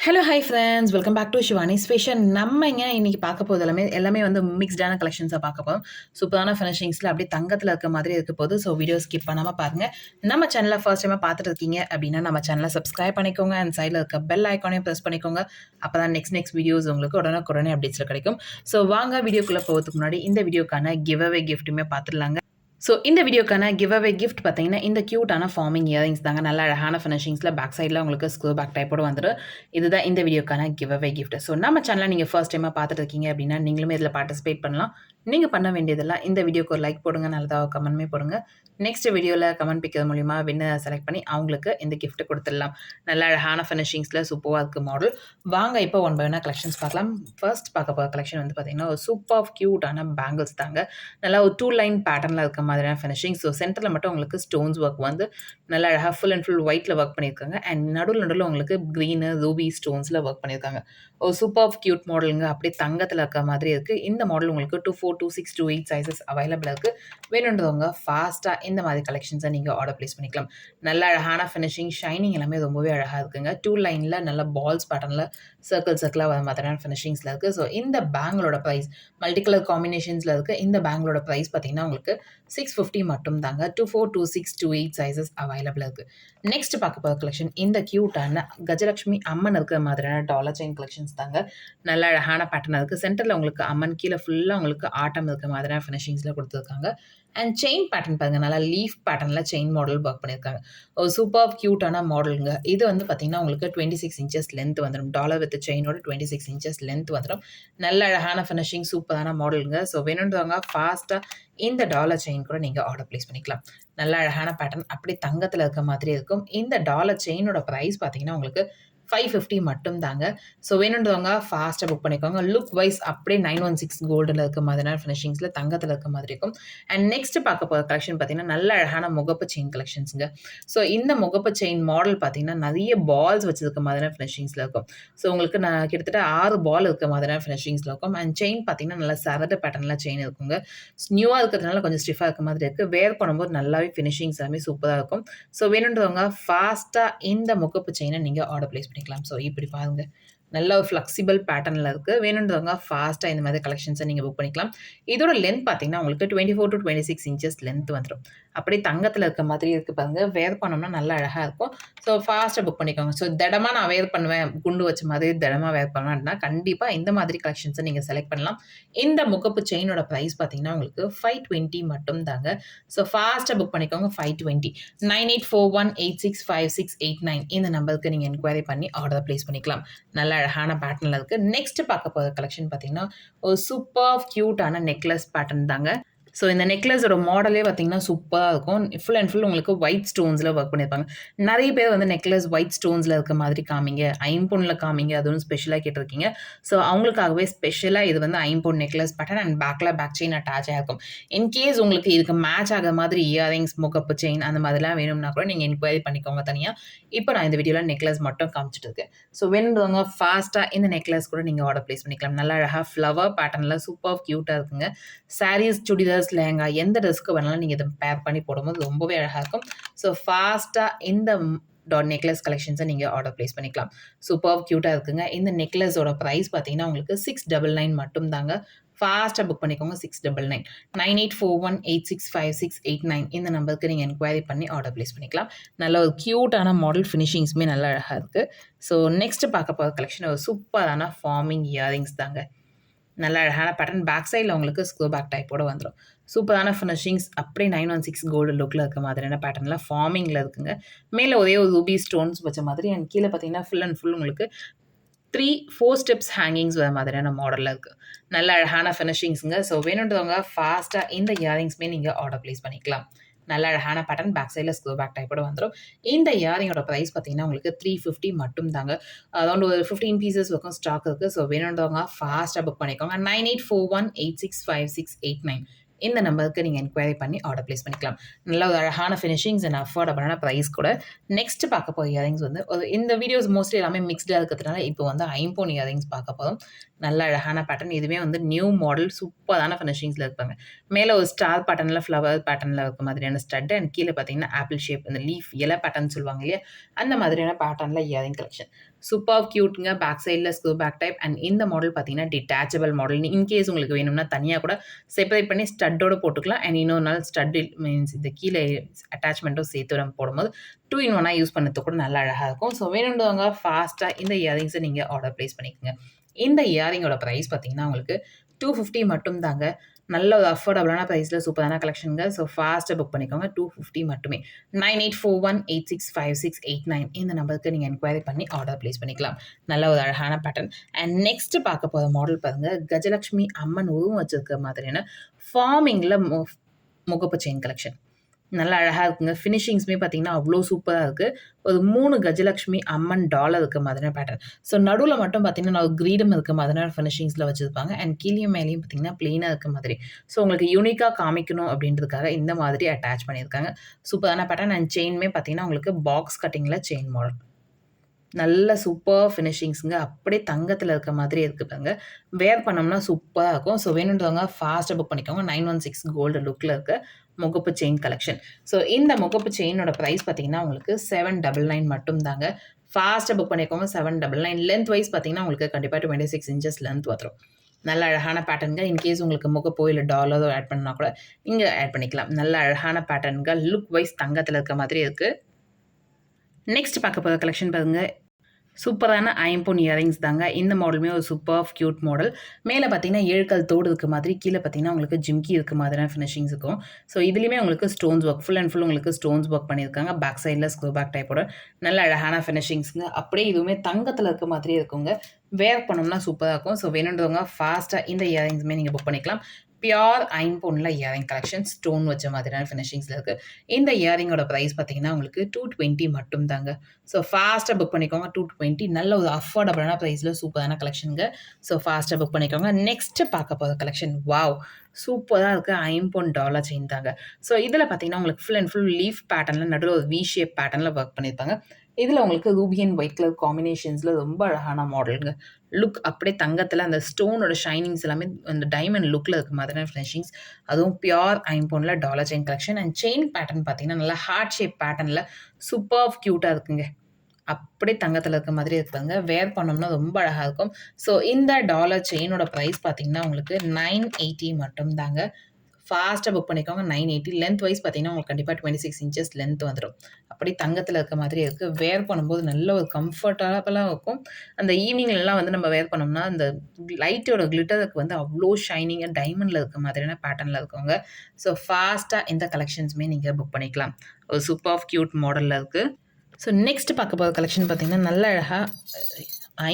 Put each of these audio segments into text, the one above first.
Hello hi friends welcome back to Shivani's fashion. நம்ம இன்னைக்கு பார்க்க போது எல்லாமே வந்து மிக்ஸ்டான கலெக்ஷன்ஸாக பார்க்க போகிறோம். சூப்பரான ஃபினிஷிங்ஸில் அப்படியே தங்கத்தில் இருக்க மாதிரி இருக்க போது. ஸோ வீடியோ ஸ்கிப் பண்ணாமல் பாருங்கள். நம்ம சேனலை ஃபர்ஸ்ட் டைமாக பார்த்துட்டு இருக்கீங்க அப்படின்னா நம்ம சேனலை சப்ஸ்கிரைப் பண்ணிக்கோங்க. அண்ட் சைடில் இருக்க பெல் ஐக்கானையும் ப்ரெஸ் பண்ணிக்கோங்க. அப்போ தான் நெக்ஸ்ட் வீடியோஸ் உங்களுக்கு உடனே அப்டேட்ஸில் கிடைக்கும். ஸோ வாங்க வீடியோக்குள்ளே போகிறதுக்கு முன்னாடி இந்த வீடியோக்கான கிவ் அவே கிஃப்ட்டுமே பார்த்துடலாங்க. ஸோ இந்த வீடியோக்கான கிவ் அவே கிஃப்ட் பார்த்தீங்கன்னா இந்த க்யூட்டான ஃபார்மிங் இயரிங்ஸ் தாங்க. நல்ல அழகான ஃபினிஷிங்ஸில் பேக் சைடில் உங்களுக்கு ஸ்க்ரூ பேக் டைப்போட வந்துடும். இதுதான் இந்த வீடியோக்கான கிவ் அவே கிஃப்ட். ஸோ நம்ம சேனலை நீங்கள் ஃபர்ஸ்ட் டைமாக பார்த்துட்டு இருக்கீங்க அப்படின்னா நீங்களுமே இதில் பார்ட்டிசிபேட் பண்ணலாம். நீங்கள் பண்ண வேண்டியதெல்லாம் இந்த வீடியோக்கு ஒரு லைக் போடுங்க, நல்லதாக கமெண்ட்மே போடுங்க. நெக்ஸ்ட் வீடியோவில் கமெண்ட் பிக்கிறது மூலிமா வின்னர் செலக்ட் பண்ணி அவங்களுக்கு இந்த கிஃப்ட் கொடுத்துடலாம். நல்ல அழகான ஃபினிஷிங்ஸில் சூப்பராக இருக்குது மாடல். வாங்க இப்போ ஒன் பை ஒன்னாக கலெக்ஷன்ஸ் பார்க்கலாம். ஃபர்ஸ்ட் பார்க்க போகிற கலெக்ஷன் வந்து பார்த்தீங்கன்னா ஒரு சூப்பர் க்யூட்டான பேங்கிள்ஸ் தாங்க. நல்லா ஒரு 2 லைன் பேட்டர்னில் இருக்க மாதிரியான ஃபினிஷிங். ஸோ சென்டரில் மட்டும் உங்களுக்கு ஸ்டோன்ஸ் ஒர்க் வந்து நல்லா அழகாக ஃபுல் அண்ட் ஃபுல் ஒயிட்டில் ஒர்க் பண்ணியிருக்காங்க. அண்ட் நடுவில் உங்களுக்கு க்ரீனு ரூபி ஸ்டோன்ஸில் ஒர்க் பண்ணியிருக்காங்க. ஒரு சூப்பர் க்யூட் மாடலுங்க. அப்படியே தங்கத்தில் இருக்க மாதிரி இருக்குது. இந்த மாடல் உங்களுக்கு 24, 26, 28 சைஸஸ் அவைலபிளாக இருக்குது. வேணுன்றவங்க ஃபாஸ்ட்டாக இந்த மாதிரி கலெக்ஷன்ஸை நீங்கள் ஆர்டர் ப்ளேஸ் பண்ணிக்கலாம். நல்ல அழகான ஃபினிஷிங், ஷைனிங் எல்லாமே ரொம்பவே அழகாக இருக்குங்க. 2 லைனில் நல்ல பால்ஸ் பேட்டர்னில் சர்க்கிளாக வர மாதிரியான ஃபினிஷிங்ஸில் இருக்குது. ஸோ இந்த பேங்களோட ப்ரைஸ் மல்டி கலர் காம்பினேஷன்ஸில் இருக்குது. இந்த பேங்களோட ப்ரைஸ் பார்த்தீங்கன்னா உங்களுக்கு 650 மட்டும் தாங்க. 24, 26, 28 சைஸஸ் அவைலபிளாக இருக்குது. நெக்ஸ்ட் பார்க்க போகிற கலெக்ஷன் இந்த க்யூட்டான கஜலட்சுமி அம்மன் இருக்கிற மாதிரியான டாலர் செயின் கலெக்ஷன்ஸ் தாங்க. நல்ல அழகான பேட்டர்னாக இருக்குது. சென்டரில் உங்களுக்கு அம்மன், கீழே ஃபுல்லாக உங்களுக்கு ஆட்டம் இருக்க மாதிரியான ஃபினிஷிங்ஸில் கொடுத்துருக்காங்க. அண்ட் செயின் பேட்டர்ன் பாருங்கள், நல்லா லீஃப் பேட்டர்னில் செயின் மாடல் ஒர்க் பண்ணியிருக்காங்க. ஒரு சூப்பர் க்யூட்டான மாடலுங்க. இது வந்து பார்த்திங்கன்னா உங்களுக்கு 26 இன்ச்சஸ் லென்த் வந்துடும். டாலர் வித் செயினோட 26 இன்ச்சஸ் லென்த் வந்துடும். நல்ல அழகான ஃபினிஷிங், சூப்பரான மாடலுங்க. ஸோ வேணுன்றவங்க ஃபாஸ்ட்டாக இந்த டாலர் செயின் கூட நீங்கள் ஆர்டர் ப்ளேஸ் பண்ணிக்கலாம். நல்ல அழகான பேட்டர்ன், அப்படியே தங்கத்தில் இருக்க மாதிரி இருக்கும். இந்த டாலர் செயினோட ப்ரைஸ் பார்த்தீங்கன்னா உங்களுக்கு 550 மட்டும் தாங்க. ஸோ வேணுன்றவங்க ஃபாஸ்ட்டாக புக் பண்ணிக்கோங்க. லுக் வைஸ் அப்படியே 916 கோல்டில் இருக்க மாதிரியான ஃபினிஷிங்ஸில் தங்கத்தில் இருக்க மாதிரி இருக்கும். அண்ட் நெக்ஸ்ட் பார்க்க போகிற கலெக்ஷன் பார்த்தீங்கன்னா நல்ல அழகான முகப்பு செயின் கலெக்ஷன்ஸுங்க. ஸோ இந்த முகப்பு செயின் மாடல் பார்த்தீங்கன்னா நிறைய பால்ஸ் வச்சிருக்க மாதிரியான ஃபினிஷிங்ஸில் இருக்கும். ஸோ உங்களுக்கு நான் கிட்டத்தட்ட 6 பால் இருக்க மாதிரியான ஃபினிஷிங்ஸில் இருக்கும். அண்ட் செயின் பார்த்தீங்கன்னா நல்லா சரடு பேட்டர்னில் செயின் இருக்குங்க. நியூவாக இருக்கிறதுனால கொஞ்சம் ஸ்டிஃபாக இருக்க மாதிரி இருக்குது. வேர் பண்ணும்போது நல்லாவே ஃபினிஷிங்ஸ் எல்லாமே சூப்பராக இருக்கும். ஸோ வேணுன்றவங்க ஃபாஸ்ட்டாக இந்த முகப்பு செயினை நீங்கள் ஆர்டர் ப்ளேஸ் பண்ணிக்கலாம். ஸோ இப்படி பாருங்க, நல்ல ஒரு ஃப்ளெக்சிபிள் பேட்டர்னில் இருக்குது. வேணுன்றவங்க ஃபாஸ்ட்டாக இந்த மாதிரி கலெக்ஷன்ஸை நீங்கள் புக் பண்ணிக்கலாம். இதோட லென்த் பார்த்தீங்கன்னா உங்களுக்கு 24 to 26 இன்ச்சஸ் லென்த் வந்துடும். அப்படியே தங்கத்தில் இருக்க மாதிரி இருக்குது பாருங்க. வேர் பண்ணோம்னா நல்லா அழகாக இருக்கும். ஸோ ஃபாஸ்ட்டாக புக் பண்ணிக்கோங்க. ஸோ திடமாக நான் வேர் பண்ணுவேன், குண்டு வச்ச மாதிரி திடமாக வேர் பண்ணுவேன் அப்படின்னா கண்டிப்பாக இந்த மாதிரி கலெக்ஷன்ஸை நீங்கள் செலக்ட் பண்ணலாம். இந்த முகப்பு செயினோட ப்ரைஸ் பார்த்தீங்கன்னா உங்களுக்கு 520 மட்டும் தாங்க. ஸோ ஃபாஸ்ட்டாக புக் பண்ணிக்கோங்க. 520 9841865689 இந்த நம்பருக்கு நீங்கள் என்கொயரி பண்ணி ஆர்டர் ப்ளேஸ் பண்ணிக்கலாம். நல்ல அழகான பேட்டர்னில் இருக்குது. நெக்ஸ்ட் பார்க்க போகிற கலெக்ஷன் பார்த்தீங்கன்னா ஒரு சூப்பர் க்யூட்டான நெக்லஸ் பேட்டர்ன் தாங்க. ஸோ இந்த நெக்லஸோட மாடலே பார்த்தீங்கன்னா சூப்பராக இருக்கும். ஃபுல் அண்ட் ஃபுல் உங்களுக்கு ஒயிட் ஸ்டோன்ஸில் ஒர்க் பண்ணியிருப்பாங்க. நிறைய பேர் வந்து நெக்லஸ் ஒயிட் ஸ்டோன்ஸில் இருக்க மாதிரி காமிங்க, ஐம்பொன்னில் காமிங்க, அது ஒன்று ஸ்பெஷலாக கேட்டிருக்கீங்க. ஸோ அவங்களுக்காகவே ஸ்பெஷலாக இது வந்து ஐம்பொன் necklace pattern and back chain attach ஆகிருக்கும். இன்கேஸ் உங்களுக்கு இதுக்கு மேட்ச் ஆகிற மாதிரி இயரிங்ஸ், முகப்பு செயின் அந்த மாதிரிலாம் வேணும்னா கூட நீங்கள் என்கொயரி பண்ணிக்கோங்க தனியாக. இப்போ நான் இந்த வீடியோவில் நெக்லஸ் மட்டும் காமிச்சிட்டு இருக்கேன். ஸோ வேணுன்றவங்க ஃபாஸ்ட்டாக இந்த நெக்லஸ் கூட நீங்கள் ஆர்டர் ப்ளேஸ் பண்ணிக்கலாம். நல்லா அழகாக ஃப்ளவர் பேட்டர்னில் சூப்பர் க்யூட்டாக இருக்குங்க. சாரீஸ், சுடிதார்ஸ், லெஹங்கா எந்த ட்ரெஸ்க்கு வேணாலும் நீங்கள் இதை பேர் பண்ணி போடும்போது ரொம்பவே அழகாக இருக்கும். ஸோ ஃபாஸ்ட்டாக இந்த நெக்லஸ் கலெக்ஷன்ஸை நீங்கள் ஆர்டர் ப்ளேஸ் பண்ணிக்கலாம். சூப்பர் க்யூட்டாக இருக்குங்க. இந்த நெக்லஸோட ப்ரைஸ் பார்த்தீங்கன்னா உங்களுக்கு 699 மட்டும் தாங்க. ஃபாஸ்ட்டாக புக் பண்ணிக்கோங்க. 699 9841865689 இந்த நம்பருக்கு நீங்கள் என்கொயரி பண்ணி ஆர்டர் ப்ளேஸ் பண்ணிக்கலாம். நல்ல ஒரு க்யூட்டான மாடல், ஃபினிஷிங்ஸுமே நல்லா அழகாக இருக்குது. ஸோ நெக்ஸ்ட் பார்க்க போகிற கலெக்ஷன் ஒரு சூப்பரான ஃபார்மிங் இயரிங்ஸ் தாங்க. நல்ல அழகான பேட்டர்ன், பேக் சைடில் உங்களுக்கு ஸ்க்ரூ பேக் டைப்போட வந்துடும். சூப்பரான ஃபினிஷிங்ஸ், அப்படியே 916 கோல்டு லுக்கில் இருக்க மாதிரியான பேட்டர்னில் ஃபார்மிங்கில் இருக்குங்க. மேலே ஒரே ஒரு ரூபி ஸ்டோன்ஸ் வச்ச மாதிரி அண்ட் கீழே பார்த்தீங்கன்னா ஃபுல் அண்ட் ஃபுல் உங்களுக்கு 3-4 ஸ்டெப்ஸ் ஹேங்கிங்ஸ் வர மாதிரியான மாடலில் இருக்குது. நல்ல அழகான ஃபினிஷிங்ஸுங்க. ஸோ வேணுன்றவங்க ஃபாஸ்ட்டாக இந்த இயரிங்ஸுமே நீங்கள் ஆர்டர் ப்ளேஸ் பண்ணிக்கலாம். நல்ல அழகான பேட்டர்ன், பேக் சைடில் ஸ்க்ரூ பேக் டைப்போட வந்துடும். இந்த இயரிங்கோட ப்ரைஸ் பார்த்தீங்கன்னா உங்களுக்கு 350 மட்டும் தாங்க. அரௌண்ட் ஒரு 15 பீசஸ் வரைக்கும் ஸ்டாக் இருக்குது. ஸோ வேணுன்றவங்க ஃபாஸ்ட்டாக புக் பண்ணிக்கோங்க. 9841865689 இந்த நம்பருக்கு நீங்கள் என்கொயரி பண்ணி ஆர்டர் ப்ளேஸ் பண்ணிக்கலாம். நல்ல ஒரு அழகான ஃபினிஷிங்ஸ் அண்ட் அஃபோர்டபுளான ப்ரைஸ் கூட. நெக்ஸ்ட் பார்க்க போகிற இயரிங்ஸ் வந்து இந்த வீடியோஸ் மோஸ்ட்லி எல்லாமே மிக்ஸ்டாக இருக்கிறதுனால இப்போ வந்து ஐம்போன் இயரிங்ஸ் பார்க்க போதும். நல்ல அழகான பேட்டர்ன். இதுவே வந்து நியூ மாடல் சூப்பரான ஃபினிஷிங்ஸில் இருப்பாங்க. மேலே ஒரு ஸ்டார் பேட்டர்னில் ஃப்ளவர் பேட்டர்னில் இருக்க மாதிரியான ஸ்டட் அண்ட் கீழே பார்த்தீங்கன்னா ஆப்பிள் ஷேப் இந்த லீஃப் இலை பேட்டர்ன் சொல்லுவாங்க இல்லையா, அந்த மாதிரியான பேட்டர்னில் இயரிங் கலெக்ஷன் சூப்பர் க்யூட்டுங்க. பேக் சைடில் ஸ்க்ரூ பேக் டைப் அண்ட் இந்த மாடல் பார்த்தீங்கன்னா டிட்டாச்சபிள் மாடல். இன்கேஸ் உங்களுக்கு வேணும்னா தனியாக கூட செப்பரேட் பண்ணி ஸ்டட்டோட போட்டுக்கலாம். அண்ட் இன்னொரு நாள் ஸ்டட் மீன்ஸ் இந்த கீழே அட்டாச்மெண்ட்டும் சேர்த்து நம்ம போடும்போது 2 in 1 யூஸ் பண்ணுறது கூட நல்லா அழகாக இருக்கும். ஸோ வேணுன்றவங்க ஃபாஸ்ட்டாக இந்த இயரிங்ஸை நீங்கள் ஆர்டர் ப்ளேஸ் பண்ணிக்கோங்க. இந்த இயரிங்கோட ப்ரைஸ் பார்த்தீங்கன்னா உங்களுக்கு 250 மட்டும் தாங்க. நல்ல ஒரு அஃபோர்டபுளான ப்ரைஸில் சூப்பரான கலெக்ஷனுங்க. ஸோ ஃபாஸ்ட்டாக புக் பண்ணிக்கோங்க. 250 மட்டுமே. 9841865689 இந்த நம்பருக்கு நீங்கள் என்கொயரி பண்ணி ஆர்டர் ப்ளேஸ் பண்ணிக்கலாம். நல்ல ஒரு அழகான பேட்டர்ன். அண்ட் நெக்ஸ்ட் பார்க்க போகிற மாடல் பாருங்கள், கஜலட்சுமி அம்மன் உருவம் வச்சிருக்க மாதிரியான ஃபார்மிங்கில் முகப்பு செயின் கலெக்ஷன். நல்லா அழகாக இருக்குங்க. ஃபினிஷிங்ஸுமே பார்த்தீங்கன்னா அவ்வளோ சூப்பராக இருக்குது. ஒரு 3 கஜலட்சுமி அம்மன் டாலர் இருக்க மாதிரியான பேட்டர்ன். ஸோ நடுவில் மட்டும் பார்த்தீங்கன்னா ஒரு கிரீடம் இருக்க மாதிரியான ஃபினிஷிங்ஸில் வச்சுருப்பாங்க. அண்ட் கீழே மேலேயும் பார்த்தீங்கன்னா ப்ளெயினாக இருக்க மாதிரி. ஸோ உங்களுக்கு யூனிக்காக காமிக்கணும் அப்படின்றதுக்காக இந்த மாதிரி அட்டாச் பண்ணியிருக்காங்க. சூப்பரான பேட்டர்ன். அண்ட் செயினுமே பார்த்தீங்கன்னா உங்களுக்கு பாக்ஸ் கட்டிங்கில் செயின் மாடல். நல்ல சூப்பர் ஃபினிஷிங்ஸுங்க. அப்படியே தங்கத்தில் இருக்க மாதிரி இருக்குது பாருங்க. வேர் பண்ணோம்னா சூப்பராக இருக்கும். ஸோ வேணுன்றவங்க ஃபாஸ்ட்டாக புக் பண்ணிக்கோங்க. 916 கோல்டு லுக்கில் இருக்க முகப்பு செயின் கலெக்ஷன். ஸோ இந்த முகப்பு செயினோட ப்ரைஸ் பார்த்தீங்கன்னா உங்களுக்கு 799 மட்டும் தாங்க. ஃபாஸ்ட்டாக புக் பண்ணிக்கோங்க. 799. லென்த் வைஸ் பார்த்தீங்கன்னா உங்களுக்கு கண்டிப்பாக 26 inches லென்த் வந்துடும். நல்ல அழகான பேட்டர்னுங்க. இன்கேஸ் உங்களுக்கு முகப்போ இல்லை டாலரோ ஆட் பண்ணால் கூட இங்கே ஆட் பண்ணிக்கலாம். நல்ல அழகான பேட்டர்னுங்க. லுக் வைஸ் தங்கத்தில் இருக்க மாதிரி இருக்குது. நெக்ஸ்ட் பார்க்க போகிற கலெக்ஷன் பாருங்கள். சூப்பரான ஐம்பொன் இயரிங்ஸ் தாங்க. இந்த மாடலுமே ஒரு சூப்பர் க்யூட் மாடல். மேலே பார்த்தீங்கன்னா 7 கல் தோடு இருக்க மாதிரி, கீழே பார்த்தீங்கன்னா உங்களுக்கு ஜிம்கி இருக்க மாதிரியான ஃபினிஷிங்ஸ் இருக்கும். ஸோ இதுலேயுமே உங்களுக்கு stones work, full and full உங்களுக்கு ஸ்டோன்ஸ் ஒர்க் பண்ணியிருக்காங்க. பேக் சைடில் ஸ்க்ரூ பேக் டைப்போட நல்ல அழகான ஃபினிஷிங்ஸுங்க. அப்படியே இதுவுமே தங்கத்தில் இருக்க மாதிரியே இருக்குங்க. வேர் பண்ணோம்னா சூப்பராக இருக்கும். ஸோ வேணுன்றவங்க ஃபாஸ்ட்டாக இந்த இயரிங்ஸுமே நீங்கள் புக் பண்ணிக்கலாம். பியோர் ஐம்பொன்னில் இயரிங் கலெக்ஷன் ஸ்டோன் வச்ச மாதிரியான ஃபினிஷிங்ஸில் இருக்குது. இந்த இயரிங்கோட ப்ரைஸ் பார்த்தீங்கன்னா உங்களுக்கு 220 மட்டும் தாங்க. ஸோ ஃபாஸ்ட்டாக புக் பண்ணிக்கோங்க. 220 நல்ல ஒரு அஃபோர்டபுளான ப்ரைஸில் சூப்பரான கலெக்ஷனுங்க. ஸோ ஃபாஸ்ட்டாக புக் பண்ணிக்கோங்க. நெக்ஸ்ட்டு பார்க்க போகிற கலெக்ஷன் வாவ் சூப்பராக இருக்குது. ஐம்பொன் டாலர் செயின் தாங்க. ஸோ இதில் பார்த்தீங்கன்னா உங்களுக்கு ஃபுல் அண்ட் ஃபுல் லீஃப் பேட்டர்னில் நடுவில் ஒரு வி ஷேப் பேட்டர்னில் ஒர்க் பண்ணியிருப்பாங்க. இதில் உங்களுக்கு ரூபி அண்ட் ஒயிட் கலர் காம்பினேஷன்ஸில் ரொம்ப அழகான மாடலுங்க. லுக் அப்படியே தங்கத்தில் அந்த ஸ்டோனோட ஷைனிங்ஸ் எல்லாமே அந்த டைமண்ட் லுக்கில் இருக்க மாதிரியான ஃபினிஷிங்ஸ். அதுவும் பியோர் ஐம்பொனில் dollar chain collection. And chain pattern பார்த்தீங்கன்னா நல்லா ஹார்ட் ஷேப் பேட்டர்னில் சூப்பர் க்யூட்டாக இருக்குங்க. அப்படியே தங்கத்தில் இருக்க மாதிரி இருப்பாங்க. வேர் பண்ணோம்னா ரொம்ப அழகாக இருக்கும். ஸோ இந்த டாலர் செயினோட ப்ரைஸ் பார்த்தீங்கன்னா உங்களுக்கு 980 மட்டும் தாங்க. ஃபாஸ்ட்டாக புக் பண்ணிக்கோங்க. 980. லென்த் வைஸ் பார்த்தீங்கன்னா உங்களுக்கு கண்டிப்பாக 26 inches லென்த் வந்துடும். அப்படி தங்கத்தில் இருக்க மாதிரி இருக்குது. வேர் பண்ணும்போது நல்ல ஒரு கம்ஃபர்டபுளாக இருக்கும். அந்த ஈவினிங்லலாம் வந்து நம்ம வேர் பண்ணோம்னா அந்த லைட்டோட கிளிட்டருக்கு வந்து அவ்வளோ ஷைனிங்காக டைமண்டில் இருக்க மாதிரியான பேட்டர்னில் இருக்கவங்க. ஸோ ஃபாஸ்ட்டாக இந்த கலெக்ஷன்ஸுமே நீங்கள் புக் பண்ணிக்கலாம். ஒரு சூப்பர் க்யூட் மாடலில் இருக்குது. ஸோ நெக்ஸ்ட் பார்க்க போகிற கலெக்ஷன் பார்த்தீங்கன்னா நல்ல அழகாக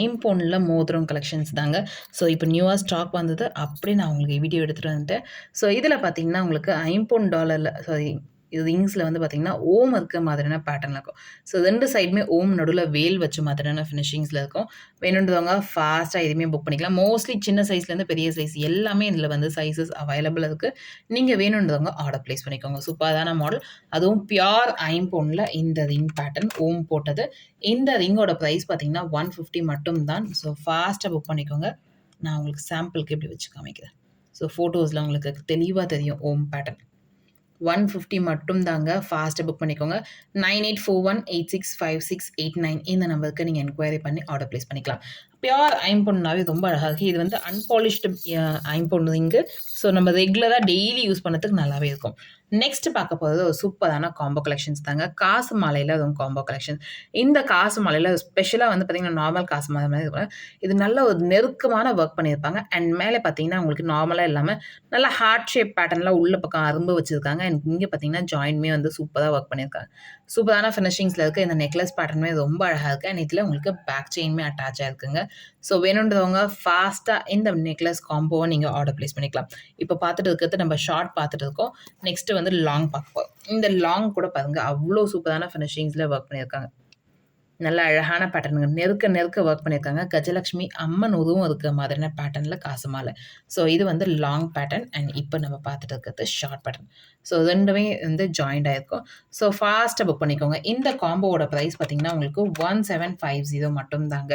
ஐம்பொன்னில் மோதிரம் கலெக்ஷன்ஸ் தாங்க. ஸோ இப்போ நியூவாக ஸ்டாக் வந்தது. அப்படி நான் உங்களுக்கு வீடியோ எடுத்துகிட்டு வந்துட்டேன். ஸோ இதில் பார்த்தீங்கன்னா உங்களுக்கு ஐம்பொன் டாலரில் சாரி இது ரிங்ஸில் வந்து பார்த்தீங்கன்னா ஓம் இருக்க மாதிரியான பேட்டர்னில் இருக்கும். ஸோ 2 சைடுமே ஓம் நடுவில் வேல் வச்ச மாதிரியான ஃபினிஷிங்ஸில் இருக்கும். வேணுன்றவங்க ஃபாஸ்ட்டாக எதுவுமே புக் பண்ணிக்கலாம். மோஸ்ட்லி சின்ன சைஸ்லேருந்து பெரிய சைஸ் எல்லாமே இதில் வந்து சைஸஸ் அவைலபிள் இருக்குது. நீங்கள் வேணுன்றவங்க ஆர்டர் ப்ளேஸ் பண்ணிக்கோங்க. சூப்பரான மாடல். அதுவும் பியோர் ஐம்பொன்னில் இந்த ரிங் பேட்டர்ன் ஓம் போட்டது. இந்த ரிங்கோட ப்ரைஸ் பார்த்தீங்கன்னா 150 மட்டும் தான். ஸோ ஃபாஸ்ட்டாக புக் பண்ணிக்கோங்க. நான் உங்களுக்கு சாம்பிளுக்கு எப்படி வச்சு காமிக்கிறேன். ஸோ ஃபோட்டோஸில் உங்களுக்கு தெளிவாக தெரியும் ஓம் பேட்டர்ன். 150 மட்டும் தாங்க. ஃபாஸ்ட்டாக புக் பண்ணிக்கோங்க. 9841865689 இந்த நம்பருக்கு நீங்கள் என்கொயரி பண்ணி ஆர்டர் ப்ளேஸ் பண்ணிக்கலாம். பியோர் ஐம்பொன்னாவே ரொம்ப அழகாக இருக்குது. இது வந்து அன்பாலிஷ்டு ஐம்பொன் ரிங்கு. ஸோ நம்ம ரெகுலராக டெய்லி யூஸ் பண்ணுறதுக்கு நல்லாவே இருக்கும். நெக்ஸ்ட் பார்க்க போகிறது ஒரு சூப்பரான காம்போ கலெக்ஷன்ஸ் தாங்க. காசு மாலையில் அதுவும் காம்போ கலெக்ஷன்ஸ். இந்த காசு மாலையில் ஸ்பெஷலாக வந்து பார்த்திங்கன்னா நார்மல் காசு மாலை மாதிரி இருக்கும். இது நல்ல ஒரு நெருக்கமான ஒர்க் பண்ணியிருப்பாங்க. அண்ட் மேலே பார்த்தீங்கன்னா உங்களுக்கு நார்மலாக இல்லாமல் நல்லா ஹார்ட் ஷேப் பேட்டர்னில் உள்ள பக்கம் அரும்பு வச்சுருக்காங்க. அண்ட் இங்கே பார்த்தீங்கன்னா ஜாயின்மே வந்து சூப்பராக ஒர்க் பண்ணியிருக்காங்க. சூப்பரான ஃபினிஷிங்ஸில் இருக்குது. இந்த நெக்லஸ் பேட்டர்னுமே ரொம்ப அழகாக இருக்குது. அண்ட் இதில் உங்களுக்கு பேக் செயின்மே அட்டாச் ஆகிருக்குங்க. ஸோ வேணுன்றவங்க ஃபாஸ்ட்டாக இந்த நெக்லஸ் காம்போவை நீங்கள் ஆர்டர் ப்ளேஸ் பண்ணிக்கலாம். இப்போ பார்த்துட்டு இருக்கிறது நம்ம ஷார்ட் பார்த்துட்டு இருக்கோம். நெக்ஸ்ட்டு வந்து லாங் பார்ப்போம். இந்த லாங் கூட பாருங்கள் அவ்வளோ சூப்பரான ஃபினிஷிங்ஸில் ஒர்க் பண்ணியிருக்காங்க. நல்ல அழகான பேட்டர்னுங்க. நெருக்க நெருக்க ஒர்க் பண்ணியிருக்காங்க. கஜலட்சுமி அம்மன் உருவம் இருக்க மாதிரியான பேட்டர்னில காசு மாலை. ஸோ இது வந்து லாங் பேட்டர்ன் அண்ட் இப்போ நம்ம பார்த்துட்டு இருக்கிறது ஷார்ட் பேட்டர்ன். ஸோ 2மே வந்து ஜாயிண்ட் ஆயிருக்கும். ஸோ ஃபாஸ்ட்டாக புக் பண்ணிக்கோங்க. இந்த காம்போவோட ப்ரைஸ் பார்த்தீங்கன்னா உங்களுக்கு 1750 மட்டும் தாங்க.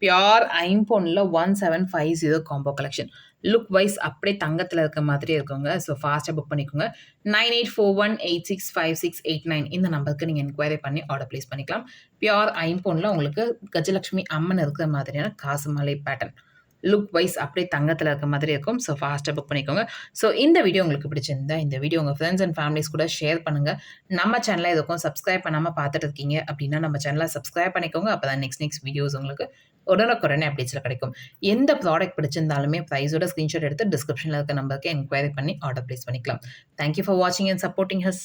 பியூர் ஐம்பொன்ல 1750 காம்போ கலெக்ஷன். லுக் வைஸ் அப்படியே தங்கத்தில இருக்க மாதிரியே இருக்குங்க. ஸோ ஃபாஸ்ட்டாக புக் பண்ணிக்கோங்க. 9841865689 இந்த நம்பருக்கு நீங்க என்குயரி பண்ணி ஆர்டர் பிளேஸ் பண்ணிக்கலாம். பியூர் ஐம்பொன்ல உங்களுக்கு கஜலட்சுமி அம்மன் இருக்கிற மாதிரியான காசு மாலை பேட்டர்ன். லுக் வைஸ் அப்படியே தங்கத்தில இருக்க மாதிரி இருக்கும். ஸோ ஃபாஸ்ட்டாக புக் பண்ணிக்கோங்க. ஸோ இந்த வீடியோ உங்களுக்கு பிடிச்சிருந்தா, இந்த வீடியோ உங்க ஃப்ரெண்ட்ஸ் அண்ட் ஃபேமிலிஸ் கூட ஷேர் பண்ணுங்க. நம்ம சேனல எதுக்கும் சப்ஸ்கிரைப் பண்ணாம பார்த்துட்டு இருக்கீங்க அப்படின்னா, நம்ம சேனல சப்ஸ்கிரைப் பண்ணிக்கோங்க. அப்பதான் நெக்ஸ்ட் வீடியோஸ் உங்களுக்கு உடனுக்குடனே அப்டேட்ஸ்ல கிடைக்கும். எந்த ப்ராடக்ட் பிடிச்சிருந்தாலுமே பிரைஸோட ஸ்கிரீன்ஷாட் எடுத்து டிஸ்கிரிப்ஷன்ல இருக்க நம்பருக்கு என்குயரி பண்ணி ஆர்டர் பிளேஸ் பண்ணிக்கலாம். தேங்க் யூ ஃபார் வாட்சிங் அண்ட் சப்போர்ட்டிங் அஸ்.